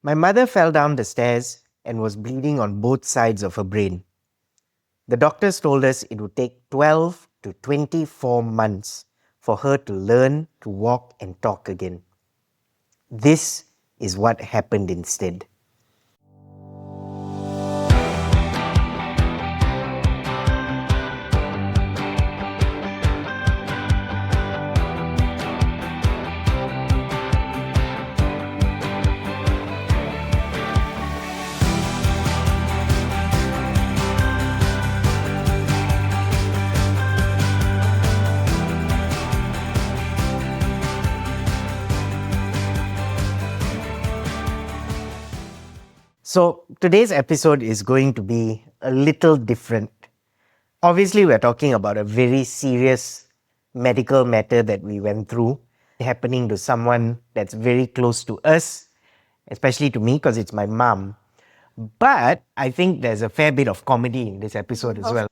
My mother fell down the stairs and was bleeding on both sides of her brain. The doctors told us it would take 12 to 24 months for her to learn to walk and talk again. This is what happened instead. So today's episode is going to be a little different. Obviously, we're talking about a very serious medical matter that we went through, happening to someone that's very close to us, especially to me because it's my mom. But I think there's a fair bit of comedy in this episode as well.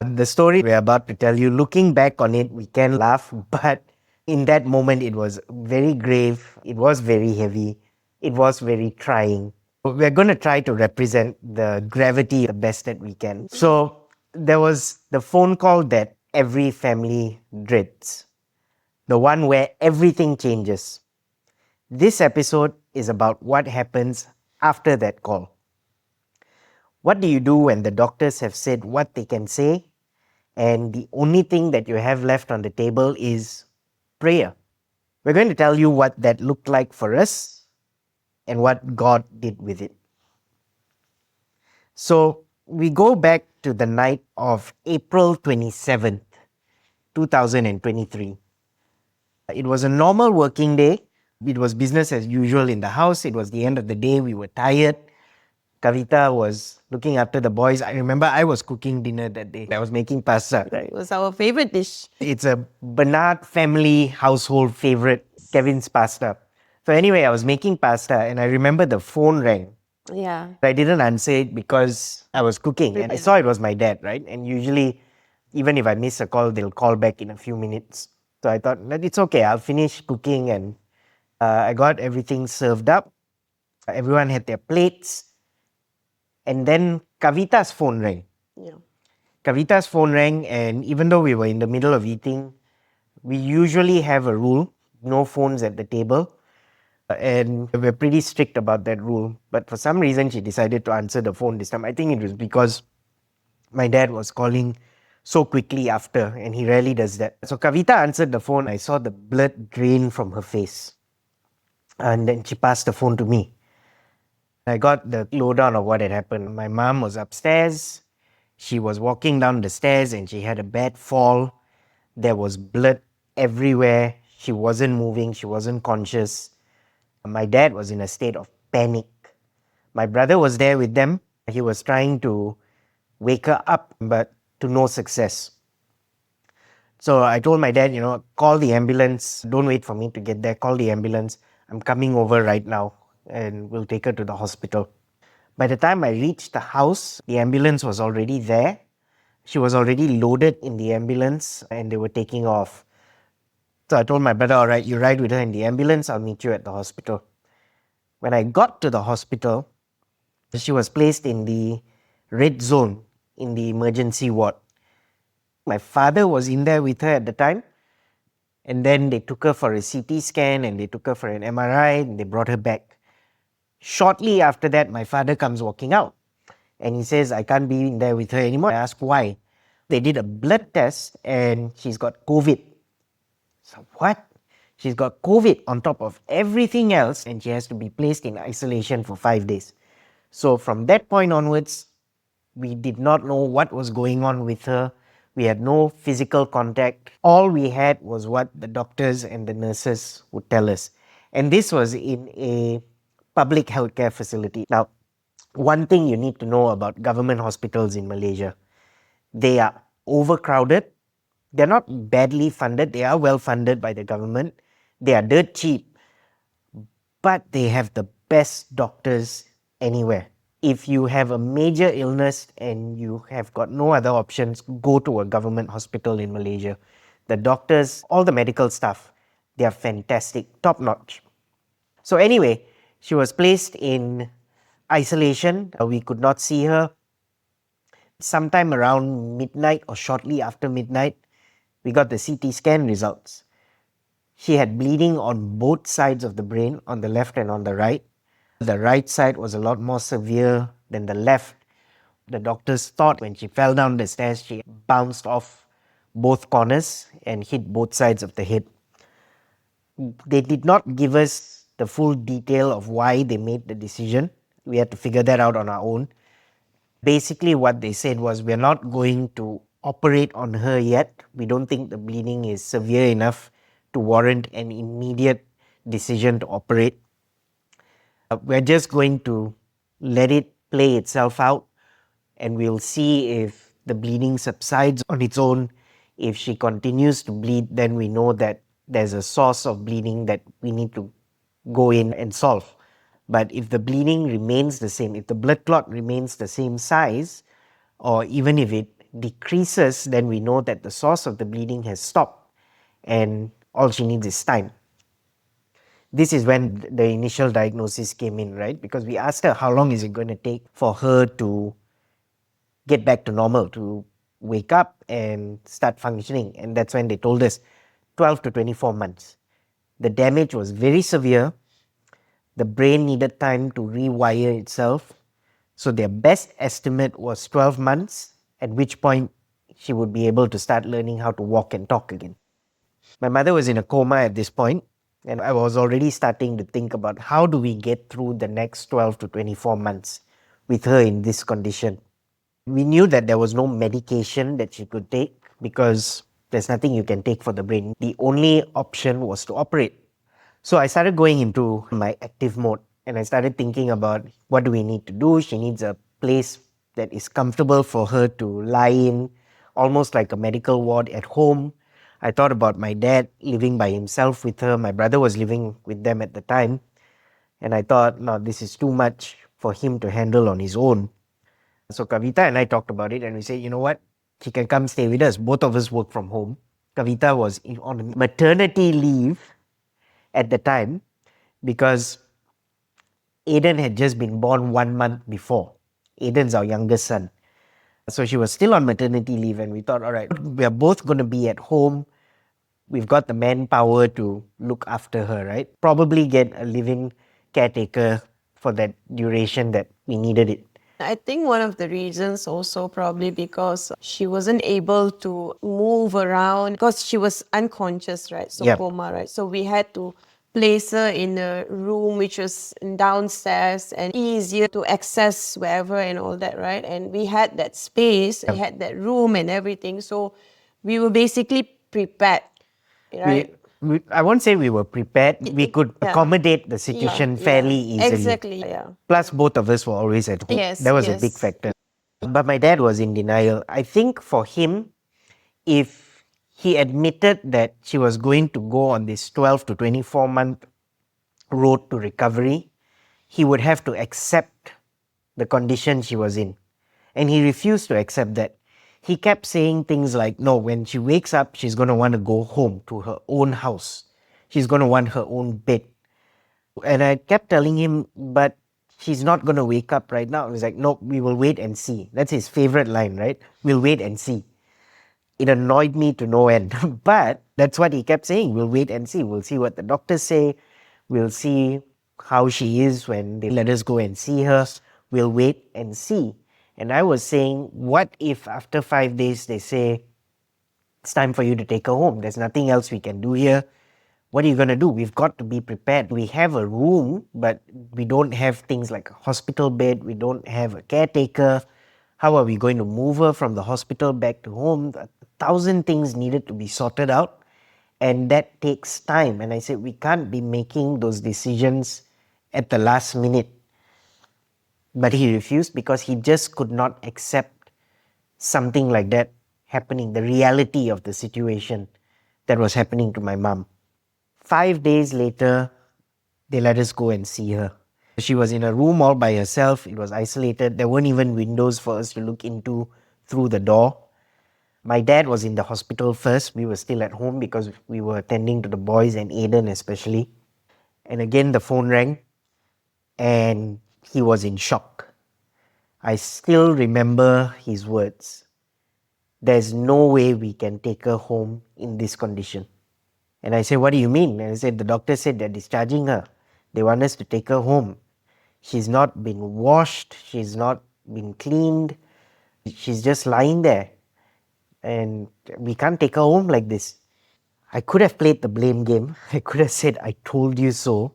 The story we're about to tell you, looking back on it, we can laugh, but in that moment, it was very grave, it was very heavy, it was very trying. We're going to try to represent the gravity the best that we can. So, there was the phone call that every family dreads, the one where everything changes. This episode is about what happens after that call. What do you do when the doctors have said what they can say, and the only thing that you have left on the table is prayer? We're going to tell you what that looked like for us and what God did with it. So we go back to the night of April 27th, 2023. It was a normal working day. It was business as usual in the house. It was the end of the day. We were tired. Kavita was looking after the boys. I remember I was cooking dinner that day. I was making pasta. It was our favorite dish. It's a Bernard family household favorite, Kevin's pasta. So anyway, I was making pasta and I remember the phone rang. Yeah. I didn't answer it because I was cooking and I saw it was my dad, right? And usually, even if I miss a call, they'll call back in a few minutes. So I thought, it's okay, I'll finish cooking and I got everything served up. Everyone had their plates. And then Kavita's phone rang. Yeah. Kavita's phone rang, and even though we were in the middle of eating, we usually have a rule, no phones at the table. And we're pretty strict about that rule. But for some reason, she decided to answer the phone this time. I think it was because my dad was calling so quickly after, and he rarely does that. So Kavita answered the phone. I saw the blood drain from her face. And then she passed the phone to me. I got the lowdown of what had happened. My mom was upstairs. She was walking down the stairs and she had a bad fall. There was blood everywhere. She wasn't moving. She wasn't conscious. My dad was in a state of panic. My brother was there with them. He was trying to wake her up, but to no success. So I told my dad, call the ambulance. Don't wait for me to get there. Call the ambulance. I'm coming over right now and we'll take her to the hospital. By the time I reached the house, the ambulance was already there. She was already loaded in the ambulance and they were taking off. So I told my brother, all right, you ride with her in the ambulance, I'll meet you at the hospital. When I got to the hospital, she was placed in the red zone in the emergency ward. My father was in there with her at the time. And then they took her for a CT scan and they took her for an MRI and they brought her back. Shortly after that, my father comes walking out and he says, I can't be in there with her anymore. I ask why. They did a blood test and she's got COVID. So what? She's got COVID on top of everything else and she has to be placed in isolation for 5 days. So from that point onwards, we did not know what was going on with her. We had no physical contact. All we had was what the doctors and the nurses would tell us. And this was in a public healthcare facility. Now, one thing you need to know about government hospitals in Malaysia, they are overcrowded. They're not badly funded. They are well funded by the government. They are dirt cheap, but they have the best doctors anywhere. If you have a major illness and you have got no other options, go to a government hospital in Malaysia. The doctors, all the medical staff, they are fantastic, top notch. So anyway, She was placed in isolation. We could not see her. Sometime around midnight or shortly after midnight, we got the CT scan results. She had bleeding on both sides of the brain, on the left and on the right. The right side was a lot more severe than the left. The doctors thought when she fell down the stairs, she bounced off both corners and hit both sides of the head. They did not give us the full detail of why they made the decision. We had to figure that out on our own. Basically, what they said was, we're not going to operate on her yet. We don't think the bleeding is severe enough to warrant an immediate decision to operate. We're just going to let it play itself out, and we'll see if the bleeding subsides on its own. If she continues to bleed, then we know that there's a source of bleeding that we need to go in and solve. But if the bleeding remains the same, if the blood clot remains the same size, or even if it decreases, then we know that the source of the bleeding has stopped and all she needs is time. This is when the initial diagnosis came in, right? Because we asked her how long is it going to take for her to get back to normal, to wake up and start functioning. And that's when they told us 12 to 24 months. The damage was very severe. The brain needed time to rewire itself. So their best estimate was 12 months, at which point she would be able to start learning how to walk and talk again. My mother was in a coma at this point, and I was already starting to think about how do we get through the next 12 to 24 months with her in this condition. We knew that there was no medication that she could take because there's nothing you can take for the brain. The only option was to operate. So I started going into my active mode and I started thinking about what do we need to do. She needs a place that is comfortable for her to lie in, almost like a medical ward at home. I thought about my dad living by himself with her. My brother was living with them at the time. And I thought, no, this is too much for him to handle on his own. So Kavita and I talked about it and we said, you know what? She can come stay with us. Both of us work from home. Kavita was on maternity leave at the time because Aiden had just been born 1 month before. Aiden's our youngest son. So she was still on maternity leave, and we thought, all right, we are both going to be at home. We've got the manpower to look after her, right? Probably get a living caretaker for that duration that we needed it. I think one of the reasons also probably because she wasn't able to move around because she was unconscious, right? So Yep. coma, right? So we had to place her in a room which was downstairs and easier to access wherever and all that, right? And we had that space, we had that room and everything. So we were basically prepared, right? I won't say we were prepared. We could Yeah. accommodate the situation fairly easily. Exactly, yeah. Plus, both of us were always at home. Yes, That was a big yes. factor. But my dad was in denial. I think for him, if he admitted that she was going to go on this 12 to 24-month road to recovery, he would have to accept the condition she was in. And he refused to accept that. He kept saying things like, no, when she wakes up, she's going to want to go home to her own house. She's going to want her own bed. And I kept telling him, but she's not going to wake up right now. He's like, no, we will wait and see. That's his favorite line, right? We'll wait and see. It annoyed me to no end. But that's what he kept saying. We'll wait and see. We'll see what the doctors say. We'll see how she is when they let us go and see her. We'll wait and see. And I was saying, what if after 5 days they say, it's time for you to take her home? There's nothing else we can do here. What are you going to do? We've got to be prepared. We have a room, but we don't have things like a hospital bed. We don't have a caretaker. How are we going to move her from the hospital back to home? 1,000 things needed to be sorted out, and that takes time. And I said, we can't be making those decisions at the last minute. But he refused because he just could not accept something like that happening, the reality of the situation that was happening to my mom. 5 days later, they let us go and see her. She was in a room all by herself. It was isolated. There weren't even windows for us to look into through the door. My dad was in the hospital first. We were still at home because we were attending to the boys and Aiden especially. And again, the phone rang. and he was in shock. I still remember his words. There's no way we can take her home in this condition. And I said, what do you mean? And I said, the doctor said they're discharging her. They want us to take her home. She's not been washed. She's not been cleaned. She's just lying there. And we can't take her home like this. I could have played the blame game. I could have said, I told you so.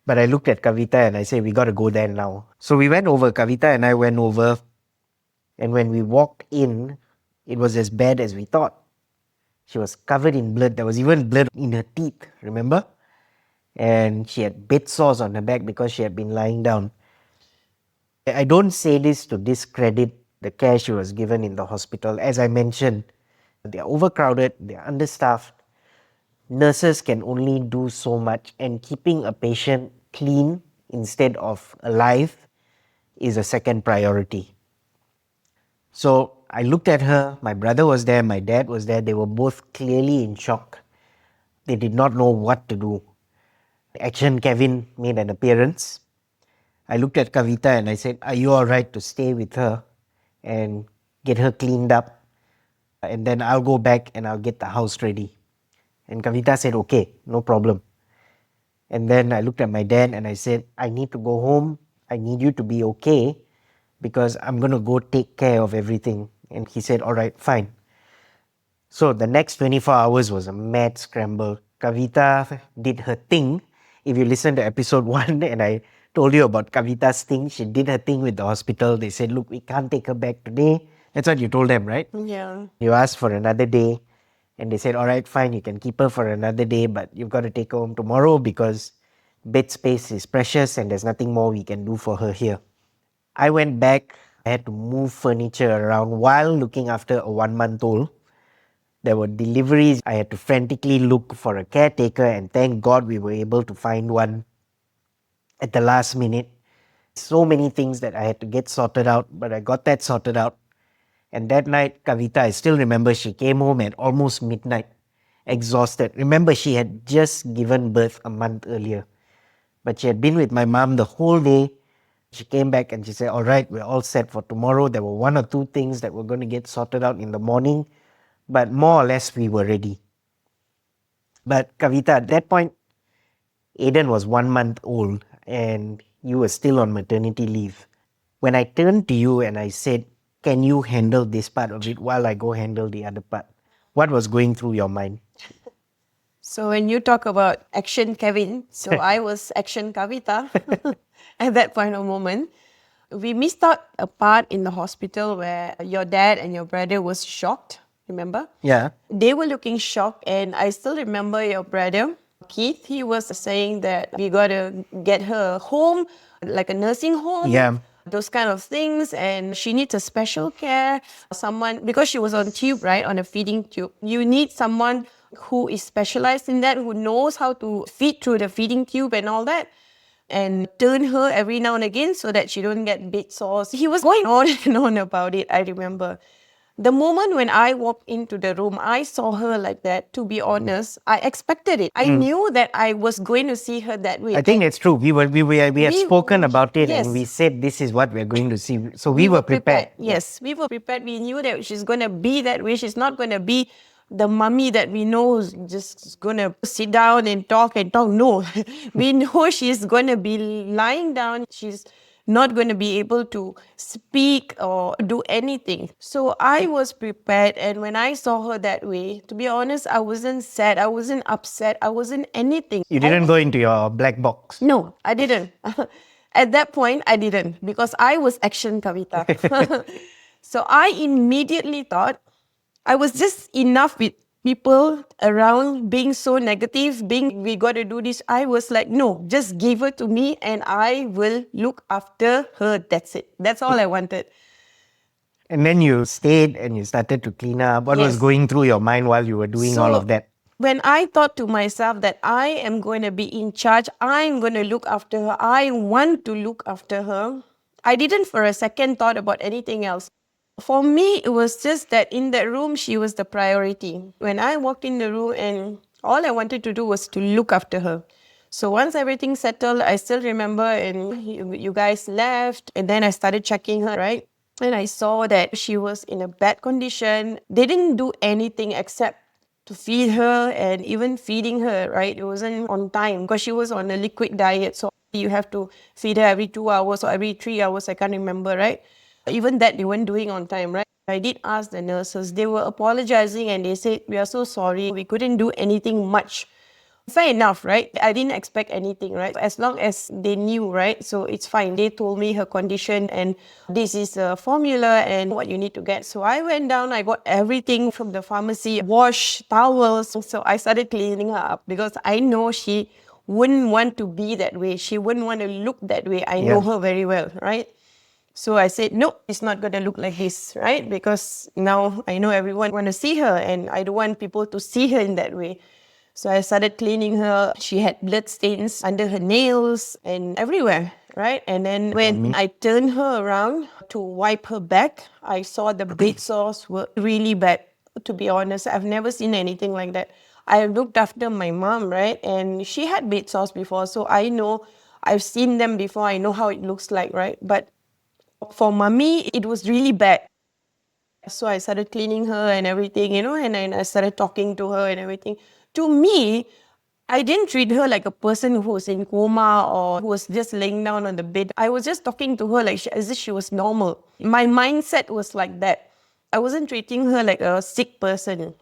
But I looked at Kavita and I said, we got to go there now. So we went over. Kavita and I went over. And when we walked in, it was as bad as we thought. She was covered in blood. There was even blood in her teeth, remember? And she had bed sores on her back because she had been lying down. I don't say this to discredit the care she was given in the hospital. As I mentioned, they are overcrowded, they are understaffed. Nurses can only do so much, and keeping a patient clean instead of alive is a second priority. So I looked at her, my brother was there, my dad was there. They were both clearly in shock. They did not know what to do. Action Kevin made an appearance. I looked at Kavita and I said, are you alright to stay with her and get her cleaned up? And then I'll go back and I'll get the house ready. And Kavita said, okay, no problem. And then I looked at my dad and I said, I need to go home. I need you to be okay because I'm going to go take care of everything. And he said, all right, fine. So the next 24 hours was a mad scramble. Kavita did her thing. If you listen to episode 1 and I told you about Kavita's thing, she did her thing with the hospital. They said, look, we can't take her back today. That's what you told them, right? Yeah. You asked for another day and they said, all right, fine, you can keep her for another day, but you've got to take her home tomorrow because bed space is precious and there's nothing more we can do for her here. I went back. I had to move furniture around while looking after a 1-month-old. There were deliveries. I had to frantically look for a caretaker, and thank God we were able to find one at the last minute. So many things that I had to get sorted out, but I got that sorted out. And that night, Kavita, I still remember she came home at almost midnight, exhausted. Remember, she had just given birth a month earlier, but she had been with my mom the whole day. She came back and she said, all right, we're all set for tomorrow. There were 1 or 2 things that were going to get sorted out in the morning, but more or less we were ready. But Kavita, at that point, Aiden was 1 month old and you were still on maternity leave. When I turned to you and I said, can you handle this part of it while I go handle the other part? What was going through your mind? So when you talk about action Kevin, so I was action Kavita at that point of moment. We missed out a part in the hospital where your dad and your brother was shocked, remember? Yeah. They were looking shocked, and I still remember your brother, Keith, he was saying that we gotta get her home, like a nursing home. Yeah. Those kind of things, and she needs a special care. Someone, because she was on tube, right, on a feeding tube. You need someone who is specialized in that, who knows how to feed through the feeding tube and all that, and turn her every now and again so that she don't get bed sores. He was going on and on about it, I remember. The moment when I walked into the room, I saw her like that. To be honest, I expected it. I knew that I was going to see her that way. I think it's true. We had spoken about it and yes. we said this is what we're going to see. So we were prepared. Yes, we were prepared. We knew that she's going to be that way. She's not going to be the mummy that we know is just going to sit down and talk and talk. No, we know she's going to be lying down. She's not going to be able to speak or do anything. So I was prepared. And when I saw her that way, to be honest, I wasn't sad. I wasn't upset. I wasn't anything. You didn't go into your black box. No, I didn't. At that point, I didn't because I was action Kavita. So I immediately thought I was just enough with people around being so negative, being we got to do this. I was like, no, just give her to me and I will look after her. That's it. That's all I wanted. And then you stayed and you started to clean up. What was Yes. going through your mind while you were doing all of that? When I thought to myself that I am going to be in charge, I'm going to look after her, I want to look after her, I didn't for a second thought about anything else. For me, it was just that in that room, she was the priority. When I walked in the room and all I wanted to do was to look after her. So once everything settled, I still remember, and you guys left, and then I started checking her, right? And I saw that she was in a bad condition. They didn't do anything except to feed her, and even feeding her, right? It wasn't on time because she was on a liquid diet. So you have to feed her every 2 hours or every 3 hours. I can't remember, right? Even that they weren't doing on time, right? I did ask the nurses. They were apologizing and they said, "We are so sorry. We couldn't do anything much." Fair enough, right? I didn't expect anything, right? As long as they knew, right? So it's fine. They told me her condition and this is a formula and what you need to get. So I went down, I got everything from the pharmacy, wash, towels. So I started cleaning her up because I know she wouldn't want to be that way. She wouldn't want to look that way. I know Yeah. her very well, right? So I said, no, it's not going to look like this, right? Because now I know everyone want to see her and I don't want people to see her in that way. So I started cleaning her. She had blood stains under her nails and everywhere, right? And then when I turned her around to wipe her back, I saw the bed sores were really bad. To be honest, I've never seen anything like that. I looked after my mom, right? And she had bed sores before, so I know I've seen them before. I know how it looks like, right? But for mommy, it was really bad. So I started cleaning her and everything, and then I started talking to her and everything. To me, I didn't treat her like a person who was in coma or who was just laying down on the bed. I was just talking to her like as if she was normal. My mindset was like that. I wasn't treating her like a sick person.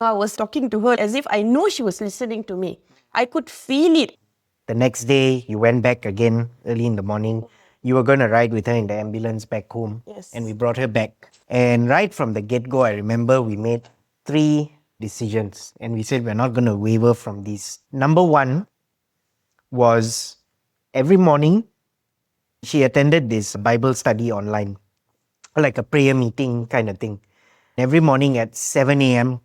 I was talking to her as if I know she was listening to me. I could feel it. The next day, you went back again early in the morning. You were going to ride with her in the ambulance back home. Yes. And we brought her back. And right from the get go, I remember we made 3 decisions. And we said we're not going to waver from these. Number one was every morning, she attended this Bible study online, like a prayer meeting kind of thing. Every morning at 7 a.m.,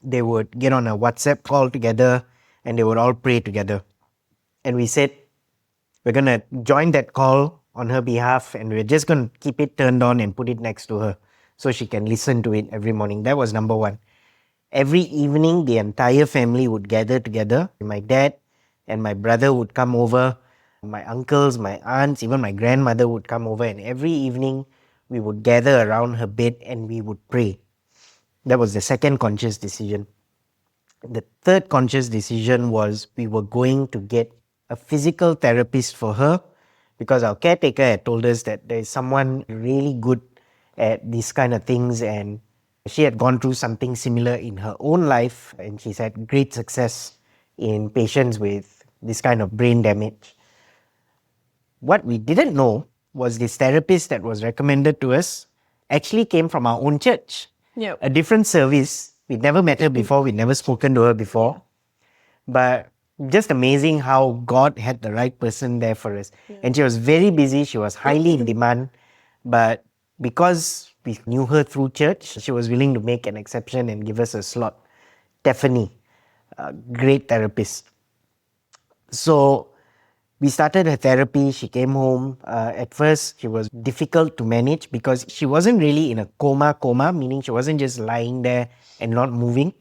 they would get on a WhatsApp call together and they would all pray together. And we said, we're going to join that call on her behalf and we're just going to keep it turned on and put it next to her so she can listen to it every morning. That was number one. Every evening, the entire family would gather together. My dad and my brother would come over. My uncles, my aunts, even my grandmother would come over. And every evening, we would gather around her bed and we would pray. That was the second conscious decision. The third conscious decision was we were going to get a physical therapist for her because our caretaker had told us that there is someone really good at these kind of things and she had gone through something similar in her own life and she's had great success in patients with this kind of brain damage. What we didn't know was this therapist that was recommended to us actually came from our own church. Yep. A different service. We'd never met her before, we'd never spoken to her before. But just amazing how God had the right person there for us. And she was very busy, she was highly in demand. But because we knew her through church, she was willing to make an exception and give us a slot. Stephanie, a great therapist. So we started her therapy. She came home. At first, she was difficult to manage because she wasn't really in a coma, meaning she wasn't just lying there and not moving.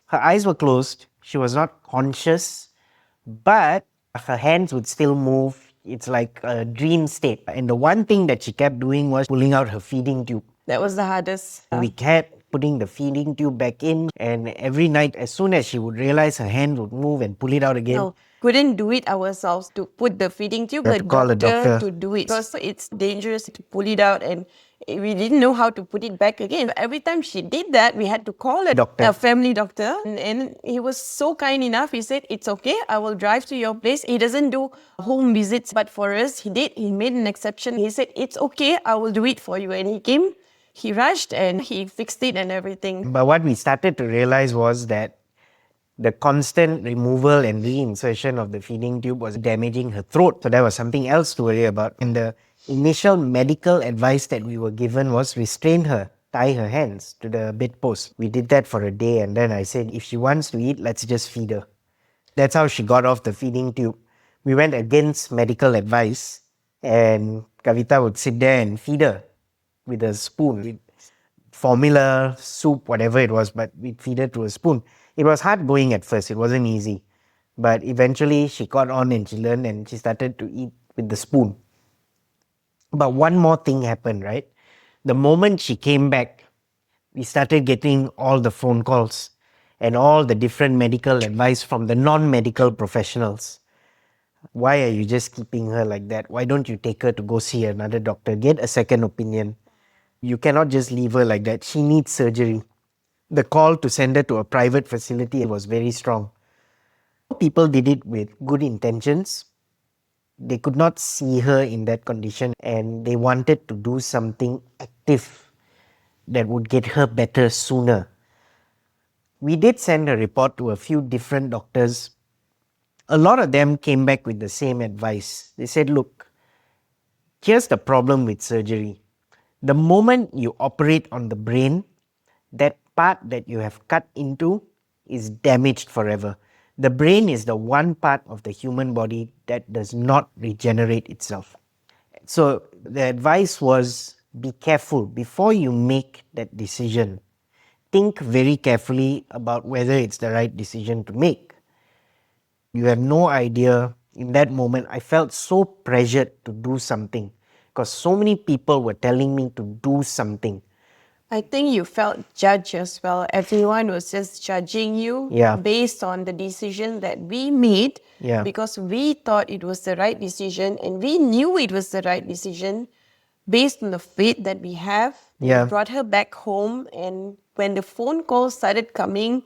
Her eyes were closed. She was not conscious, but her hands would still move. It's like a dream state. And the one thing that she kept doing was pulling out her feeding tube. That was the hardest. We kept putting the feeding tube back in, and every night, as soon as she would realize her hand would move and pull it out again, No, couldn't do it ourselves to put the feeding tube. We had to call a doctor. To do it because it's dangerous to pull it out, and we didn't know how to put it back again. Every time she did that, we had to call Doctor. a family doctor, and he was so kind enough. He said, "It's okay. I will drive to your place." He doesn't do home visits, but for us, he did. He made an exception. He said, "It's okay. I will do it for you," and he came. He rushed and he fixed it and everything. But what we started to realize was that the constant removal and reinsertion of the feeding tube was damaging her throat. So that was something else to worry about. And the initial medical advice that we were given was restrain her, tie her hands to the bedpost. We did that for a day and then I said, if she wants to eat, let's just feed her. That's how she got off the feeding tube. We went against medical advice and Kavita would sit there and feed her with a spoon, with formula, soup, whatever it was, but we'd feed her to a spoon. It was hard going at first, it wasn't easy. But eventually she caught on and she learned and she started to eat with the spoon. But one more thing happened, right? The moment she came back, we started getting all the phone calls and all the different medical advice from the non-medical professionals. Why are you just keeping her like that? Why don't you take her to go see another doctor, get a second opinion? You cannot just leave her like that. She needs surgery. The call to send her to a private facility was very strong. People did it with good intentions. They could not see her in that condition and they wanted to do something active that would get her better sooner. We did send a report to a few different doctors. A lot of them came back with the same advice. They said, look, here's the problem with surgery. The moment you operate on the brain, that part that you have cut into is damaged forever. The brain is the one part of the human body that does not regenerate itself. So the advice was be careful before you make that decision. Think very carefully about whether it's the right decision to make. You have no idea. In that moment, I felt so pressured to do something because so many people were telling me to do something. I think you felt judged as well. Everyone was just judging you Yeah. based on the decision that we made Yeah. because we thought it was the right decision and we knew it was the right decision based on the faith that we have. Yeah. We brought her back home, and when the phone calls started coming,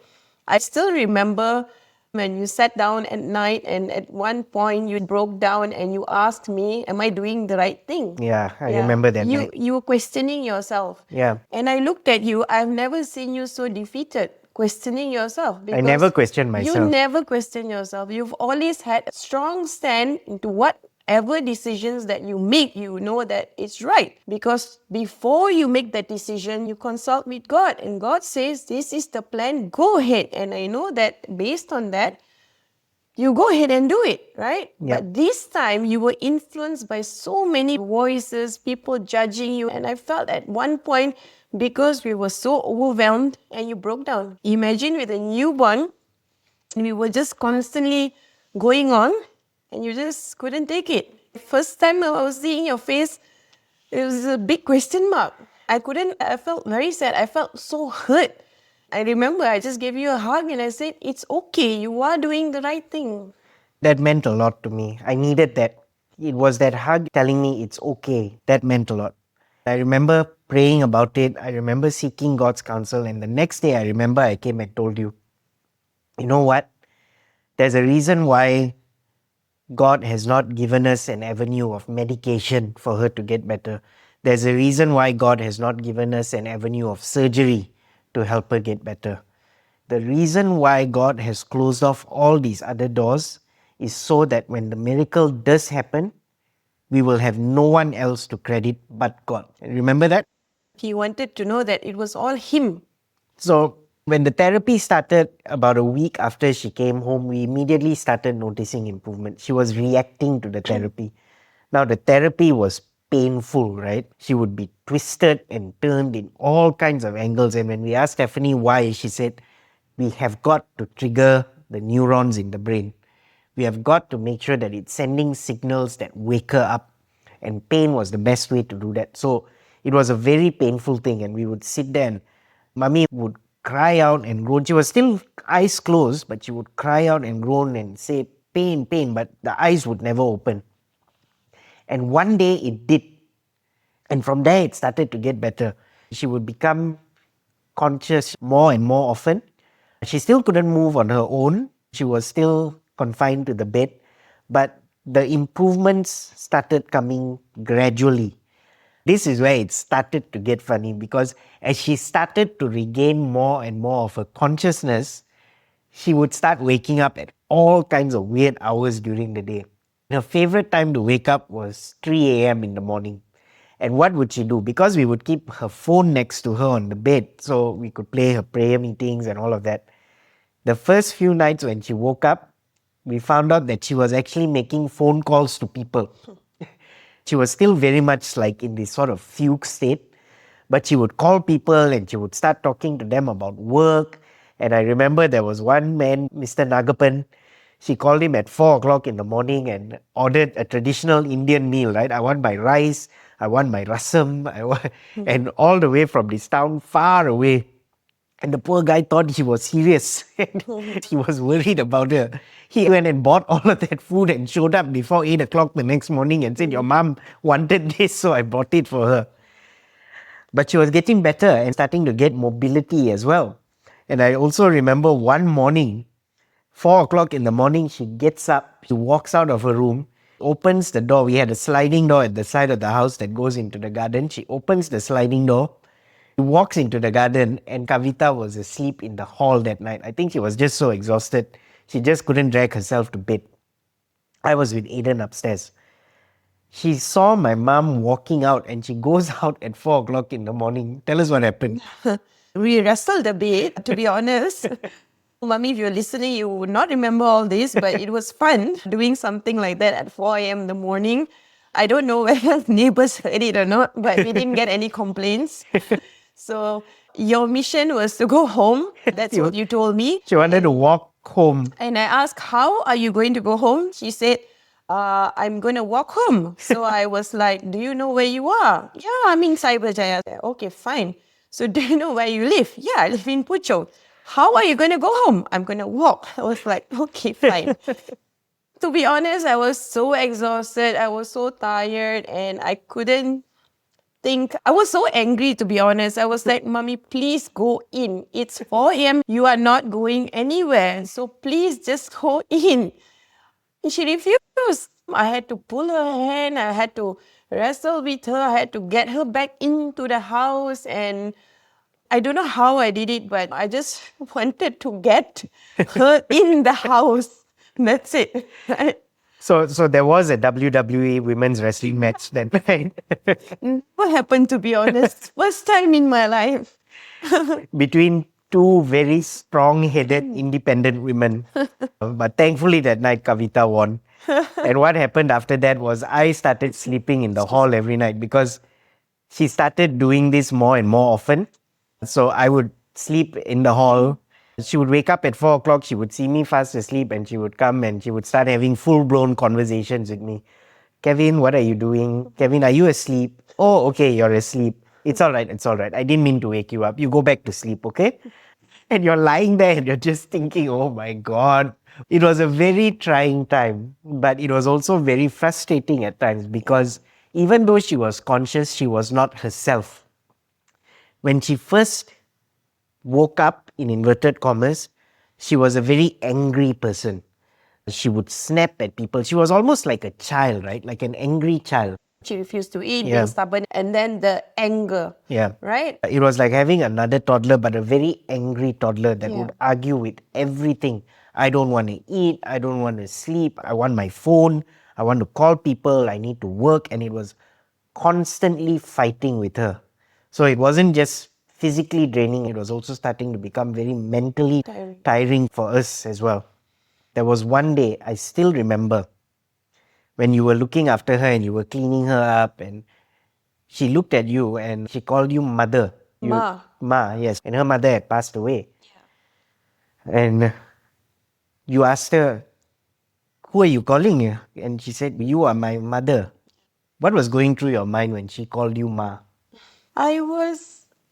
I still remember when you sat down at night and at one point you broke down and you asked me, am I doing the right thing? Yeah, I remember that you, night. You were questioning yourself. Yeah. And I looked at you, I've never seen you so defeated, questioning yourself. I never questioned You myself. never question yourself. You've always had a strong stand into whatever decisions that you make, you know that it's right. Because before you make that decision, you consult with God. And God says, this is the plan, go ahead. And I know that based on that, you go ahead and do it, right? Yep. But this time you were influenced by so many voices, people judging you. And I felt at one point, because we were so overwhelmed and you broke down. Imagine with a newborn, we were just constantly going on and you just couldn't take it. First time I was seeing your face, it was a big question mark. I felt very sad. I felt so hurt. I remember I just gave you a hug and I said, it's okay, you are doing the right thing. That meant a lot to me. I needed that. It was that hug telling me it's okay. That meant a lot. I remember praying about it. I remember seeking God's counsel. And the next day, I remember I came and told you, you know what? There's a reason why God has not given us an avenue of medication for her to get better. There's a reason why God has not given us an avenue of surgery to help her get better. The reason why God has closed off all these other doors is so that when the miracle does happen, we will have no one else to credit but God. Remember that? He wanted to know that it was all him. So when the therapy started about a week after she came home, we immediately started noticing improvement. She was reacting to the therapy. Now the therapy was painful, right? She would be twisted and turned in all kinds of angles. And when we asked Stephanie why, she said, we have got to trigger the neurons in the brain. We have got to make sure that it's sending signals that wake her up. And pain was the best way to do that. So it was a very painful thing. And we would sit there and Mummy would cry out and groan. She was still eyes closed, but she would cry out and groan and say, pain, pain, but the eyes would never open. And one day it did. And from there it started to get better. She would become conscious more and more often. She still couldn't move on her own. She was still confined to the bed. But the improvements started coming gradually. This is where it started to get funny because as she started to regain more and more of her consciousness, she would start waking up at all kinds of weird hours during the day. Her favorite time to wake up was 3 a.m. in the morning. And what would she do? Because we would keep her phone next to her on the bed so we could play her prayer meetings and all of that. The first few nights when she woke up, we found out that she was actually making phone calls to people. She was still very much like in this sort of fugue state, but she would call people and she would start talking to them about work. And I remember there was one man, Mr. Nagapan, She called him at 4 o'clock in the morning and ordered a traditional Indian meal, right? I want my rice, I want my rasam, and all the way from this town far away. And the poor guy thought she was serious. He was worried about her. He went and bought all of that food and showed up before 8 o'clock the next morning and said, "Your mom wanted this, so I bought it for her." But she was getting better and starting to get mobility as well. And I also remember one morning, 4 o'clock in the morning, she gets up, she walks out of her room, opens the door. We had a sliding door at the side of the house that goes into the garden. She opens the sliding door, she walks into the garden, and Kavita was asleep in the hall that night. I think she was just so exhausted, she just couldn't drag herself to bed. I was with Aiden upstairs. She saw my mom walking out and she goes out at 4 o'clock in the morning. Tell us what happened. We wrestled a bit, to be honest. Mommy, if you're listening, you would not remember all this, but it was fun doing something like that at 4 a.m. in the morning. I don't know whether neighbors heard it or not, but we didn't get any complaints. So your mission was to go home. That's what you told me. She wanted to walk home. And I asked, how are you going to go home? She said, I'm going to walk home. So I was like, do you know where you are? Yeah, I'm in Cyberjaya. Okay, fine. So do you know where you live? Yeah, I live in Puchong. How are you going to go home? I'm going to walk. I was like, okay, fine. To be honest, I was so exhausted. I was so tired and I couldn't think. I was so angry, to be honest. I was like, Mommy, please go in. It's 4 a.m. You are not going anywhere. So please just go in. And she refused. I had to pull her hand. I had to wrestle with her. I had to get her back into the house. And I don't know how I did it, but I just wanted to get her in the house. That's it. So there was a WWE women's wrestling match that night What happened, to be honest? First time in my life. between two very strong-headed, independent women. But thankfully that night Kavita won. And what happened after that was I started sleeping in the hall every night because she started doing this more and more often. So I would sleep in the hall. She would wake up at 4 o'clock, she would see me fast asleep, and she would come and she would start having full-blown conversations with me. Kevin, what are you doing? Kevin, are you asleep? Oh, okay, you're asleep. It's all right, it's all right. I didn't mean to wake you up. You go back to sleep, okay? And you're lying there and you're just thinking, oh my God. It was a very trying time, but it was also very frustrating at times because even though she was conscious, she was not herself. When she first woke up, in inverted commas, she was a very angry person. She would snap at people. She was almost like a child, right? Like an angry child. She refused to eat, Yeah. being stubborn, and then the anger. Yeah. Right? It was like having another toddler, but a very angry toddler that Yeah. would argue with everything. I don't want to eat. I don't want to sleep. I want my phone. I want to call people. I need to work. And it was constantly fighting with her. So it wasn't just physically draining, it was also starting to become very mentally tiring for us as well. There was one day, I still remember, when you were looking after her and you were cleaning her up, and she looked at you and she called you mother. Ma. Ma, yes. And her mother had passed away. And you asked her, who are you calling? And she said, you are my mother. What was going through your mind when she called you Ma?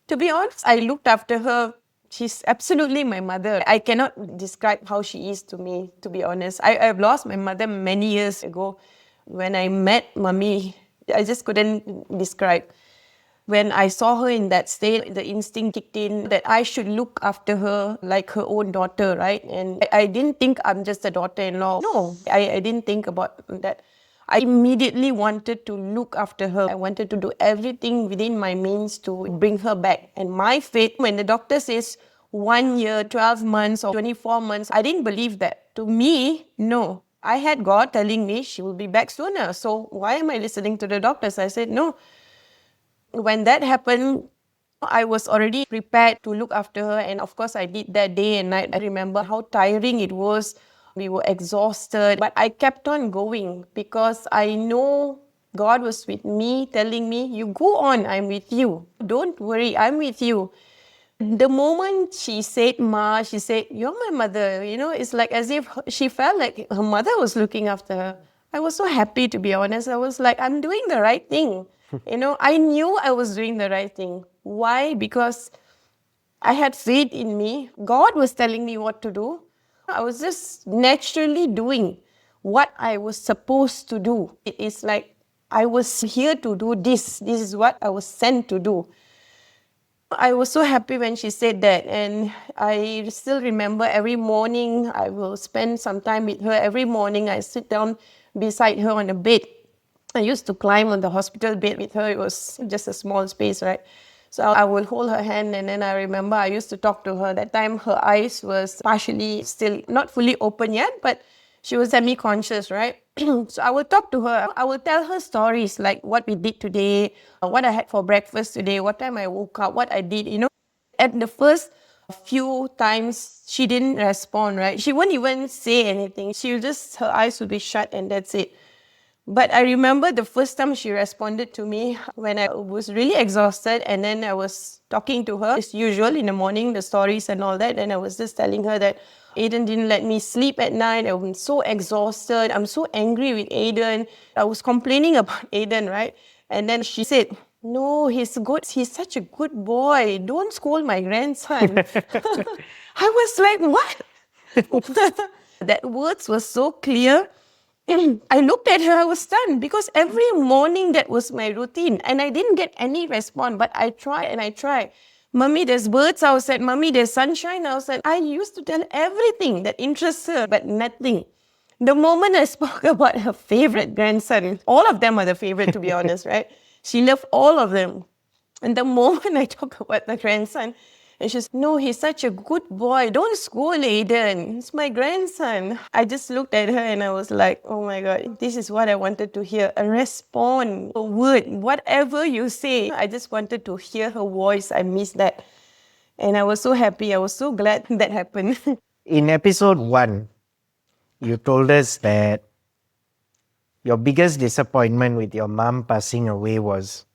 To be honest, I looked after her. She's absolutely my mother. I cannot describe how she is to me, to be honest. I've lost my mother many years ago. When I met Mummy, I just couldn't describe. When I saw her in that state, the instinct kicked in that I should look after her like her own daughter, right? And I didn't think I'm just a daughter-in-law. No, I didn't think about that. I immediately wanted to look after her. I wanted to do everything within my means to bring her back. And my faith, when the doctor says 1 year, 12 months, or 24 months, I didn't believe that. To me, no. I had God telling me she will be back sooner. So why am I listening to the doctors? I said, no. When that happened, I was already prepared to look after her. And of course, I did that day and night. I remember how tiring it was. We were exhausted. But I kept on going because I know God was with me, telling me, you go on, I'm with you. Don't worry, I'm with you. The moment she said Ma, she said, "You're my mother." It's like as if she felt like her mother was looking after her. I was so happy, to be honest. I was like, I'm doing the right thing. I knew I was doing the right thing. Why? Because I had faith in me. God was telling me what to do. I was just naturally doing what I was supposed to do. It is like I was here to do this. This is what I was sent to do. I was so happy when she said that, and I still remember every morning I will spend some time with her. Every morning I sit down beside her on a bed. I used to climb on the hospital bed with her. It was just a small space, right? So I would hold her hand, and then I remember I used to talk to her. That time her eyes was partially still not fully open yet, but she was semi-conscious, right? So I will talk to her. I will tell her stories like what we did today, what I had for breakfast today, what time I woke up, what I did. At the first few times, she didn't respond, right? She won't even say anything. Her eyes would be shut and that's it. But I remember the first time she responded to me when I was really exhausted, and then I was talking to her as usual in the morning, the stories and all that. And I was just telling her that Aiden didn't let me sleep at night. I'm so exhausted. I'm so angry with Aiden. I was complaining about Aiden, right? And then she said, "No, he's good. He's such a good boy. Don't scold my grandson." I was like, what? That words were so clear. I looked at her, I was stunned because every morning that was my routine and I didn't get any response, but I tried and I tried. Mummy, there's birds outside. Mummy, there's sunshine outside. I used to tell everything that interests her, but nothing. The moment I spoke about her favorite grandson, all of them are the favorite, to be honest, right? She loved all of them. And the moment I talk about the grandson, and she's, "No, he's such a good boy. Don't scold Aiden. It's my grandson." I just looked at her and I was like, oh my God, this is what I wanted to hear. A response, a word, whatever you say. I just wanted to hear her voice. I missed that. And I was so happy. I was so glad that happened. In episode 1, you told us that your biggest disappointment with your mom passing away was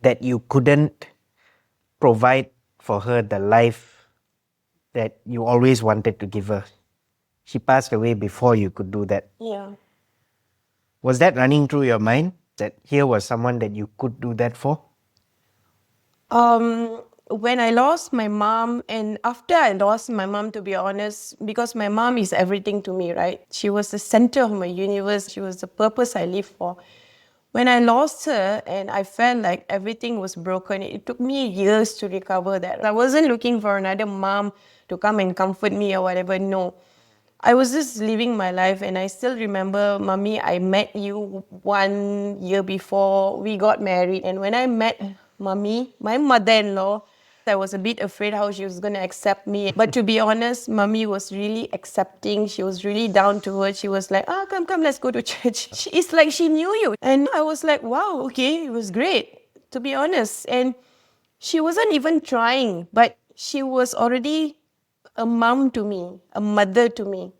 that you couldn't provide for her the life that you always wanted to give her. She passed away before you could do that. Yeah. Was that running through your mind that here was someone that you could do that for? When I lost my mom, and after I lost my mom, to be honest, because my mom is everything to me, right? She was the center of my universe. She was the purpose I live for. When I lost her and I felt like everything was broken, it took me years to recover that. I wasn't looking for another mom to come and comfort me or whatever. No. I was just living my life, and I still remember, Mummy, I met you 1 year before we got married. And when I met Mummy, my mother-in-law, I was a bit afraid how she was going to accept me. But to be honest, Mummy was really accepting. She was really down to earth. She was like, come, let's go to church. It's like she knew you. And I was like, wow, okay, it was great, to be honest. And she wasn't even trying, but she was already a mom to me, a mother to me,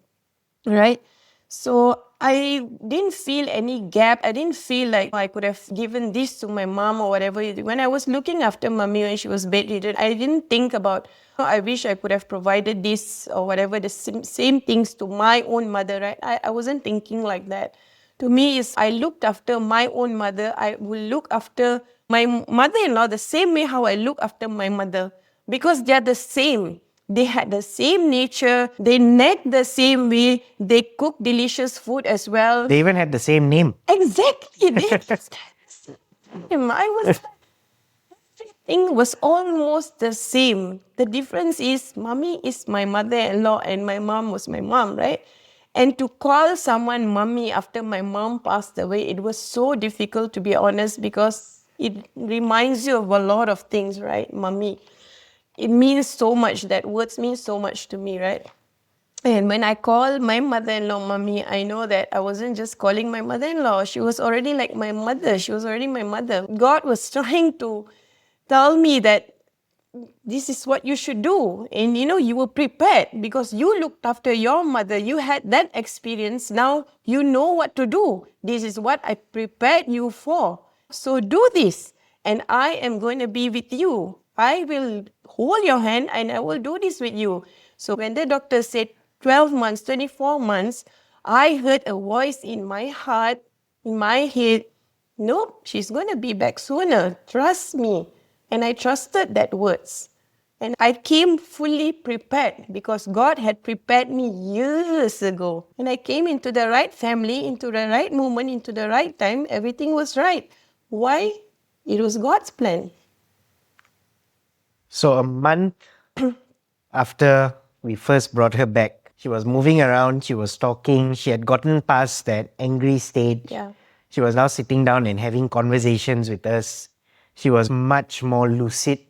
right? So I didn't feel any gap. I didn't feel like I could have given this to my mom or whatever. When I was looking after Mummy when she was bedridden, I didn't think about, I wish I could have provided this or whatever, the same things to my own mother, right? I wasn't thinking like that. To me, is I looked after my own mother. I will look after my mother-in-law the same way how I look after my mother, because they're the same. They had the same nature. They nag the same way. They cook delicious food as well. They even had the same name. Exactly. They had the same. I was everything was almost the same. The difference is Mummy is my mother-in-law and my mom was my mom, right? And to call someone Mummy after my mom passed away, it was so difficult, to be honest, because it reminds you of a lot of things, right? Mummy. It means so much. That words mean so much to me, right? And when I call my mother-in-law Mummy, I know that I wasn't just calling my mother-in-law. She was already like my mother. She was already my mother. God was trying to tell me that this is what you should do. And you were prepared because you looked after your mother. You had that experience. Now you know what to do. This is what I prepared you for. So do this. And I am going to be with you. I will hold your hand and I will do this with you. So when the doctor said 12 months, 24 months, I heard a voice in my heart, in my head, nope, she's going to be back sooner. Trust me. And I trusted that words. And I came fully prepared because God had prepared me years ago. And I came into the right family, into the right moment, into the right time. Everything was right. Why? It was God's plan. So a month after we first brought her back, she was moving around, she was talking, she had gotten past that angry stage. Yeah. She was now sitting down and having conversations with us. She was much more lucid.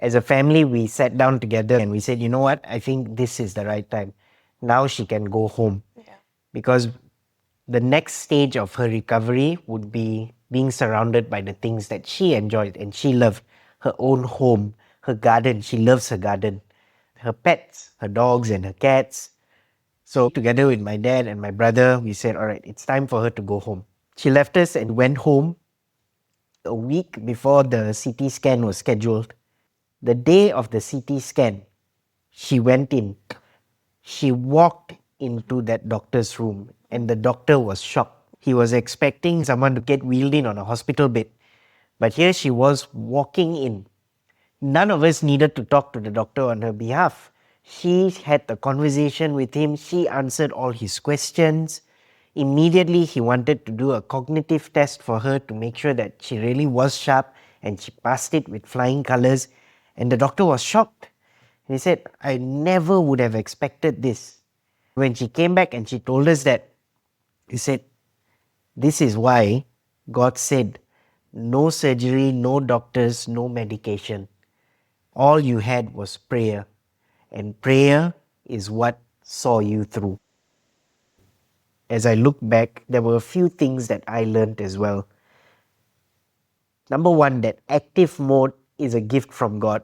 As a family, we sat down together and we said, you know what, I think this is the right time. Now she can go home. Yeah. Because the next stage of her recovery would be being surrounded by the things that she enjoyed and she loved. Her own home, her garden. She loves her garden. Her pets, her dogs and her cats. So together with my dad and my brother, we said, all right, it's time for her to go home. She left us and went home a week before the CT scan was scheduled. The day of the CT scan, she went in. She walked into that doctor's room and the doctor was shocked. He was expecting someone to get wheeled in on a hospital bed. But here she was walking in. None of us needed to talk to the doctor on her behalf. She had the conversation with him. She answered all his questions. Immediately, he wanted to do a cognitive test for her to make sure that she really was sharp, and she passed it with flying colors. And the doctor was shocked. He said, I never would have expected this. When she came back and she told us that, he said, this is why God said, no surgery, no doctors, no medication. All you had was prayer. And prayer is what saw you through. As I look back, there were a few things that I learned as well. Number one, that active mode is a gift from God.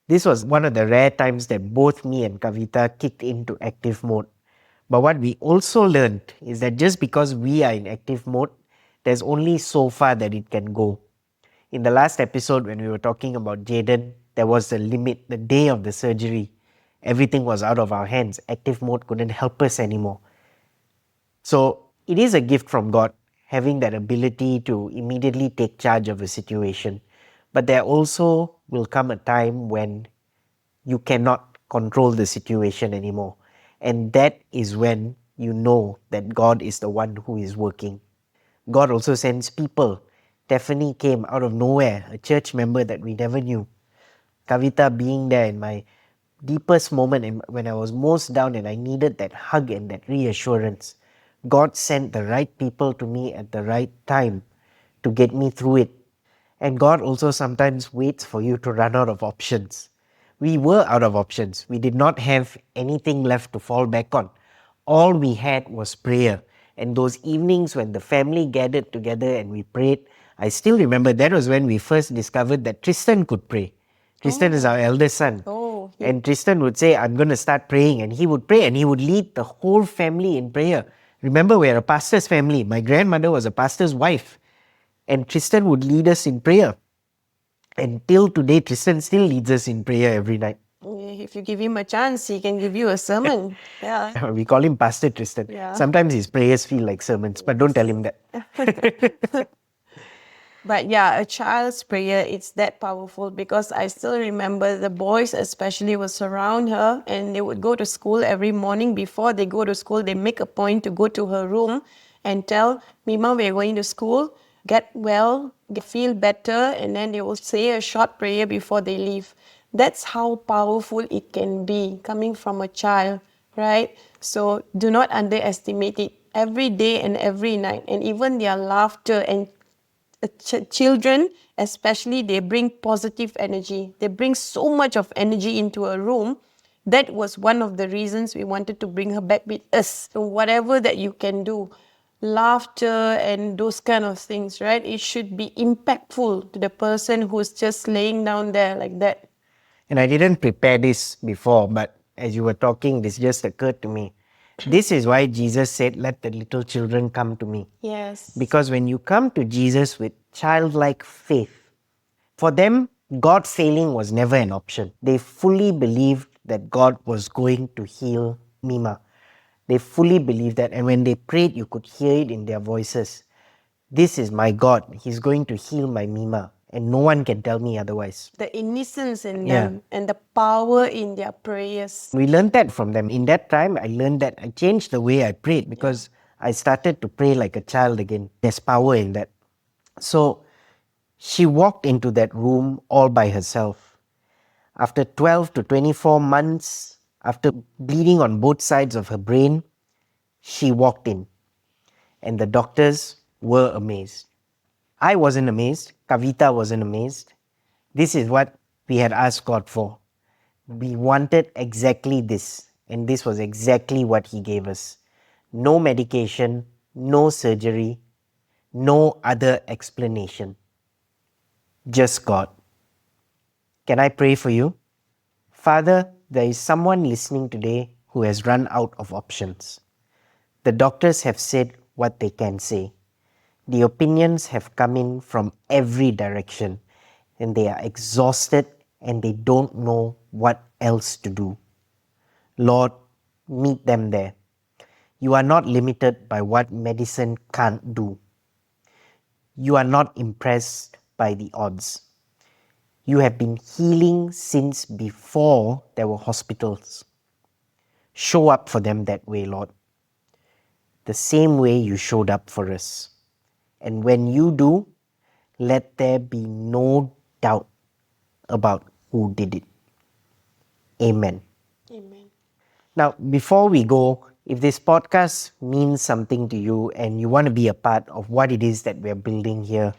This was one of the rare times that both me and Kavita kicked into active mode. But what we also learned is that just because we are in active mode, there's only so far that it can go. In the last episode, when we were talking about Jaden, there was a limit, the day of the surgery. Everything was out of our hands. Active mode couldn't help us anymore. So it is a gift from God, having that ability to immediately take charge of a situation. But there also will come a time when you cannot control the situation anymore. And that is when you know that God is the one who is working. God also sends people. Stephanie came out of nowhere, a church member that we never knew. Kavita being there in my deepest moment when I was most down and I needed that hug and that reassurance. God sent the right people to me at the right time to get me through it. And God also sometimes waits for you to run out of options. We were out of options. We did not have anything left to fall back on. All we had was prayer. And those evenings when the family gathered together and we prayed, I still remember that was when we first discovered that Tristan could pray. Tristan is our eldest son. And Tristan would say, I'm going to start praying. And he would pray and he would lead the whole family in prayer. Remember, we're a pastor's family. My grandmother was a pastor's wife. And Tristan would lead us in prayer. And till today, Tristan still leads us in prayer every night. If you give him a chance, he can give you a sermon. Yeah. We call him Pastor Tristan. Yeah. Sometimes his prayers feel like sermons, but don't tell him that. But yeah, a child's prayer, it's that powerful because I still remember the boys especially would surround her and they would go to school every morning. Before they go to school, they make a point to go to her room and tell Mima, we're going to school, get well, feel better, and then they will say a short prayer before they leave. That's how powerful it can be coming from a child, right? So do not underestimate it every day and every night, and even their laughter and children especially, they bring positive energy. They bring so much of energy into a room. That was one of the reasons we wanted to bring her back with us. So whatever that you can do, laughter and those kind of things, right? It should be impactful to the person who's just laying down there like that. And I didn't prepare this before, but as you were talking, this just occurred to me. This is why Jesus said, let the little children come to me. Yes. Because when you come to Jesus with childlike faith, for them, God failing was never an option. They fully believed that God was going to heal Mima. They fully believed that, and when they prayed, you could hear it in their voices. This is my God. He's going to heal my Mima, and no one can tell me otherwise. The innocence in Yeah. them and the power in their prayers. We learned that from them. In that time, I learned that I changed the way I prayed because I started to pray like a child again. There's power in that. So she walked into that room all by herself. After 12 to 24 months, after bleeding on both sides of her brain, she walked in. And the doctors were amazed. I wasn't amazed. Kavita wasn't amazed. This is what we had asked God for. We wanted exactly this, and this was exactly what He gave us. No medication, no surgery, no other explanation. Just God. Can I pray for you? Father, there is someone listening today who has run out of options. The doctors have said what they can say. The opinions have come in from every direction, and they are exhausted and they don't know what else to do. Lord, meet them there. You are not limited by what medicine can't do. You are not impressed by the odds. You have been healing since before there were hospitals. Show up for them that way, Lord. The same way you showed up for us. And when you do, let there be no doubt about who did it. Amen. Amen. Now, before we go, if this podcast means something to you and you want to be a part of what it is that we're building here,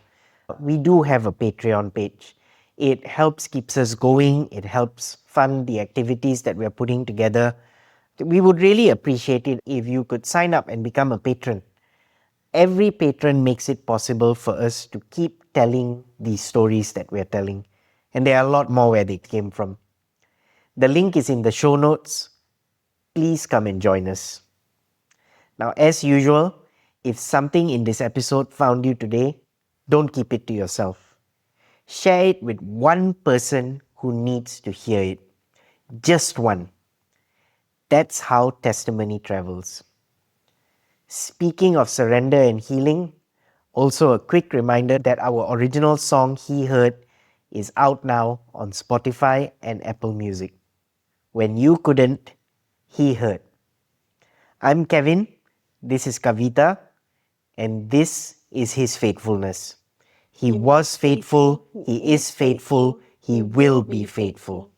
we do have a Patreon page. It helps keeps us going. It helps fund the activities that we're putting together. We would really appreciate it if you could sign up and become a patron. Every patron makes it possible for us to keep telling these stories that we're telling. And there are a lot more where they came from. The link is in the show notes. Please come and join us. Now, as usual, if something in this episode found you today, don't keep it to yourself. Share it with one person who needs to hear it. Just one. That's how testimony travels. Speaking of surrender and healing, also a quick reminder that our original song He Heard is out now on Spotify and Apple Music. When you couldn't, He heard. I'm Kevin, this is Kavita, and this is His faithfulness. He was faithful, He is faithful, He will be faithful.